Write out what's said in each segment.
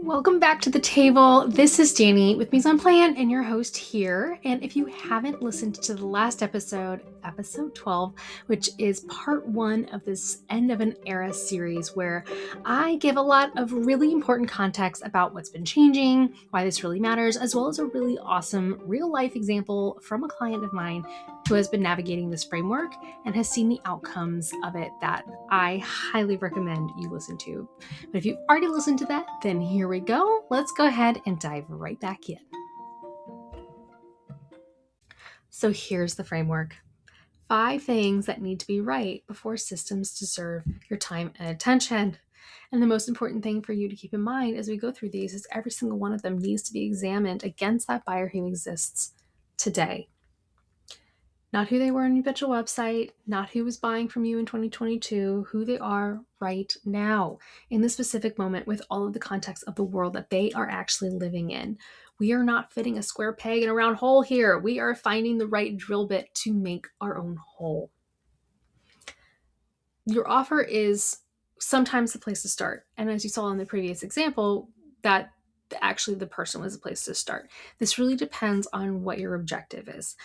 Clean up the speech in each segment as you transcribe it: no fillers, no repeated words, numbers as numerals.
Welcome back to the table. This is Danny with Misalignment and your host here. And if you haven't listened to the last episode, episode 12, which is part 1 of this End of an Era series, where I give a lot of really important context about what's been changing, why this really matters, as well as a really awesome real life example from a client of mine who has been navigating this framework and has seen the outcomes of it that I highly recommend you listen to. But if you've already listened to that, then here we go. Let's go ahead and dive right back in. So here's the framework. 5 things that need to be right before systems deserve your time and attention. And the most important thing for you to keep in mind as we go through these is every single one of them needs to be examined against that buyer who exists today. Not who they were on your habitual website, not who was buying from you in 2022, who they are right now in this specific moment with all of the context of the world that they are actually living in. We are not fitting a square peg in a round hole here. We are finding the right drill bit to make our own hole. Your offer is sometimes the place to start. And as you saw in the previous example, that actually the person was the place to start. This really depends on what your objective is.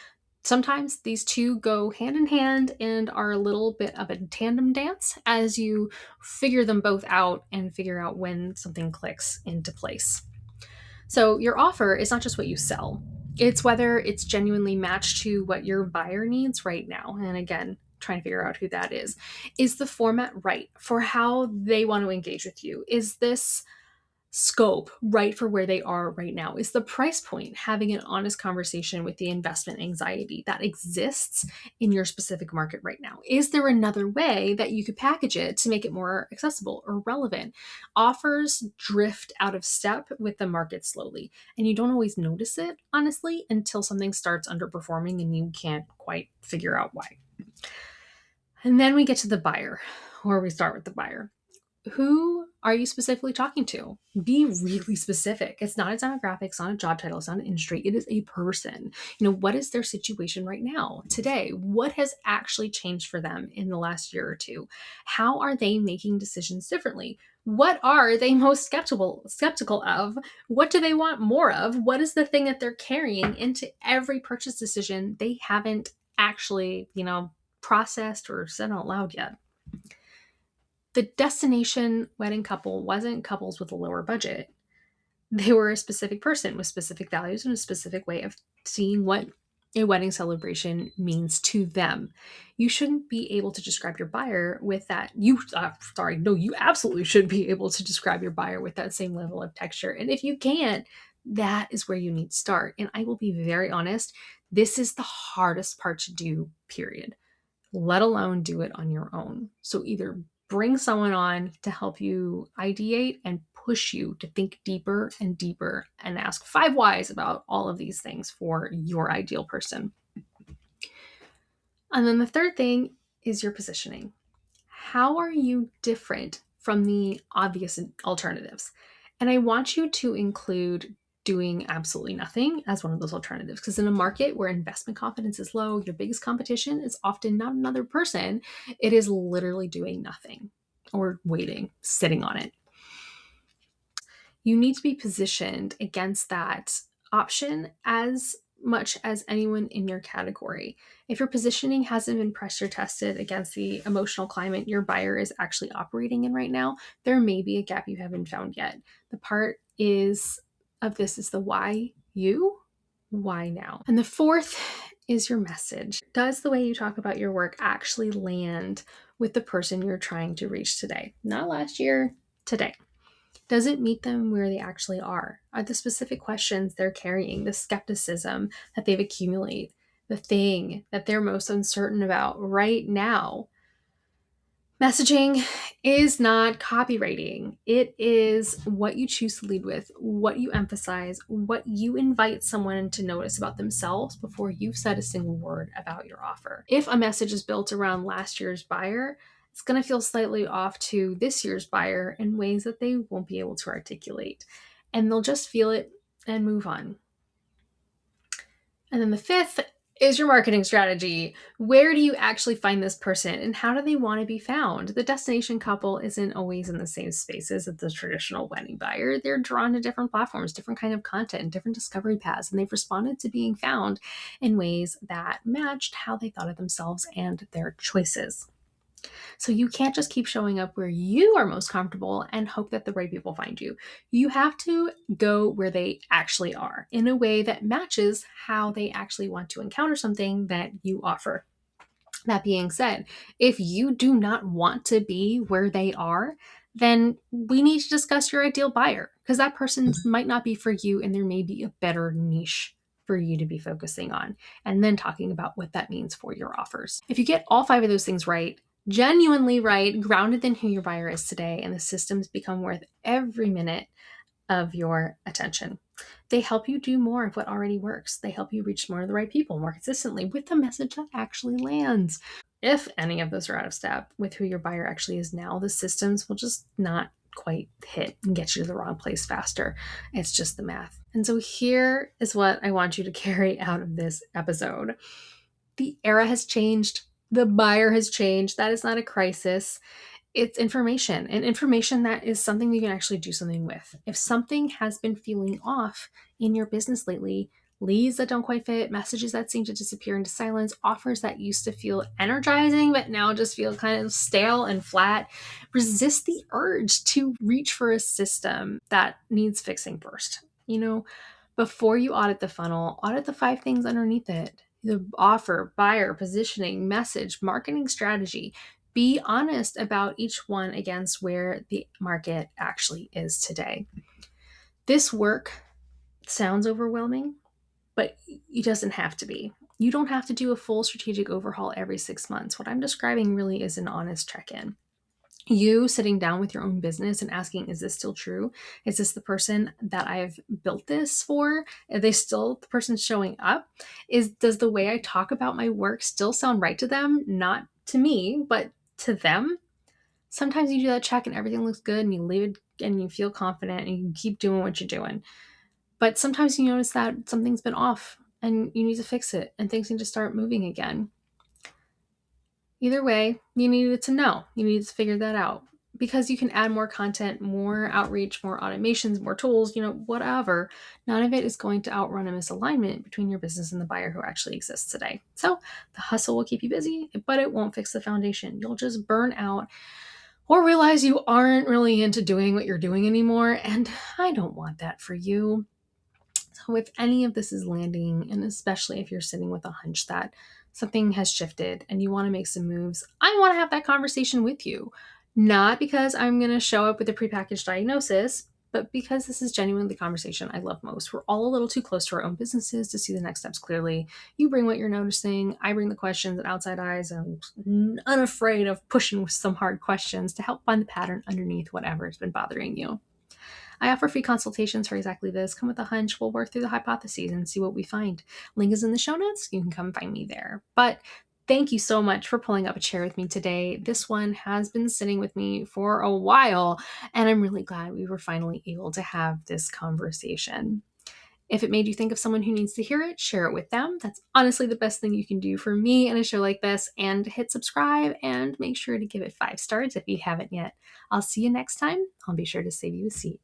Sometimes these two go hand in hand and are a little bit of a tandem dance as you figure them both out and figure out when something clicks into place. So your offer is not just what you sell. It's whether it's genuinely matched to what your buyer needs right now. And again, trying to figure out who that is. Is the format right for how they want to engage with you? Is this scope right for where they are right now? Is the price point having an honest conversation with the investment anxiety that exists in your specific market right now? Is there another way that you could package it to make it more accessible or relevant? Offers drift out of step with the market slowly, and you don't always notice it, honestly, until something starts underperforming and you can't quite figure out why. And then we get to the buyer, or we start with the buyer. Who are you specifically talking to? Be really specific. It's not a demographic, it's not a job title, it's not an industry. It is a person. What is their situation right now, today? What has actually changed for them in the last year or two? How are they making decisions differently? What are they most skeptical of? What do they want more of? What is the thing that they're carrying into every purchase decision they haven't actually, processed or said out loud yet? The destination wedding couple wasn't couples with a lower budget. They were a specific person with specific values and a specific way of seeing what a wedding celebration means to them. You shouldn't be able to describe your buyer with that. You absolutely should be able to describe your buyer with that same level of texture. And if you can't, that is where you need to start. And I will be very honest, this is the hardest part to do, period, let alone do it on your own. So either bring someone on to help you ideate and push you to think deeper and deeper and ask 5 whys about all of these things for your ideal person. And then the third thing is your positioning. How are you different from the obvious alternatives? And I want you to include doing absolutely nothing as one of those alternatives, because in a market where investment confidence is low, your biggest competition is often not another person. It is literally doing nothing or waiting, sitting on it. You need to be positioned against that option as much as anyone in your category. If your positioning hasn't been pressure tested against the emotional climate your buyer is actually operating in right now, there may be a gap you haven't found yet. The part of this is the why you, why now? And the fourth is your message. Does the way you talk about your work actually land with the person you're trying to reach today? Not last year, today. Does it meet them where they actually are? Are the specific questions they're carrying, the skepticism that they've accumulated, the thing that they're most uncertain about right now? Messaging is not copywriting. It is what you choose to lead with, what you emphasize, what you invite someone to notice about themselves before you've said a single word about your offer. If a message is built around last year's buyer, it's going to feel slightly off to this year's buyer in ways that they won't be able to articulate. And they'll just feel it and move on. And then the fifth is your marketing strategy? Where do you actually find this person and how do they want to be found? The destination couple isn't always in the same spaces as the traditional wedding buyer. They're drawn to different platforms, different kind of content, different discovery paths, and they've responded to being found in ways that matched how they thought of themselves and their choices. So you can't just keep showing up where you are most comfortable and hope that the right people find you. You have to go where they actually are in a way that matches how they actually want to encounter something that you offer. That being said, if you do not want to be where they are, then we need to discuss your ideal buyer because that person might not be for you and there may be a better niche for you to be focusing on, and then talking about what that means for your offers. If you get all five of those things right, genuinely right, grounded in who your buyer is today, and the systems become worth every minute of your attention. They help you do more of what already works. They help you reach more of the right people more consistently with the message that actually lands. If any of those are out of step with who your buyer actually is now, the systems will just not quite hit and get you to the wrong place faster. It's just the math. And so here is what I want you to carry out of this episode. The era has changed. The buyer has changed. That is not a crisis. It's information, and information that is something you can actually do something with. If something has been feeling off in your business lately, leads that don't quite fit, messages that seem to disappear into silence, offers that used to feel energizing but now just feel kind of stale and flat, resist the urge to reach for a system that needs fixing first. Before you audit the funnel, audit the five things underneath it: the offer, buyer, positioning, message, marketing strategy. Be honest about each one against where the market actually is today. This work sounds overwhelming, but it doesn't have to be. You don't have to do a full strategic overhaul every 6 months. What I'm describing really is an honest check in. You sitting down with your own business and asking, is this still true? Is this the person that I've built this for? Are they still the person showing up? Does the way I talk about my work still sound right to them? Not to me, but to them? Sometimes you do that check and everything looks good and you leave it and you feel confident and you can keep doing what you're doing. But sometimes you notice that something's been off and you need to fix it and things need to start moving again. Either way, you needed to know. You needed to figure that out because you can add more content, more outreach, more automations, more tools, whatever. None of it is going to outrun a misalignment between your business and the buyer who actually exists today. So the hustle will keep you busy, but it won't fix the foundation. You'll just burn out or realize you aren't really into doing what you're doing anymore. And I don't want that for you. So if any of this is landing, and especially if you're sitting with a hunch that something has shifted and you want to make some moves, I want to have that conversation with you. Not because I'm going to show up with a prepackaged diagnosis, but because this is genuinely the conversation I love most. We're all a little too close to our own businesses to see the next steps clearly. You bring what you're noticing, I bring the questions and outside eyes. I'm unafraid of pushing with some hard questions to help find the pattern underneath whatever has been bothering you. I offer free consultations for exactly this. Come with a hunch. We'll work through the hypotheses and see what we find. Link is in the show notes. You can come find me there. But thank you so much for pulling up a chair with me today. This one has been sitting with me for a while, and I'm really glad we were finally able to have this conversation. If it made you think of someone who needs to hear it, share it with them. That's honestly the best thing you can do for me in a show like this. And hit subscribe and make sure to give it 5 stars if you haven't yet. I'll see you next time. I'll be sure to save you a seat.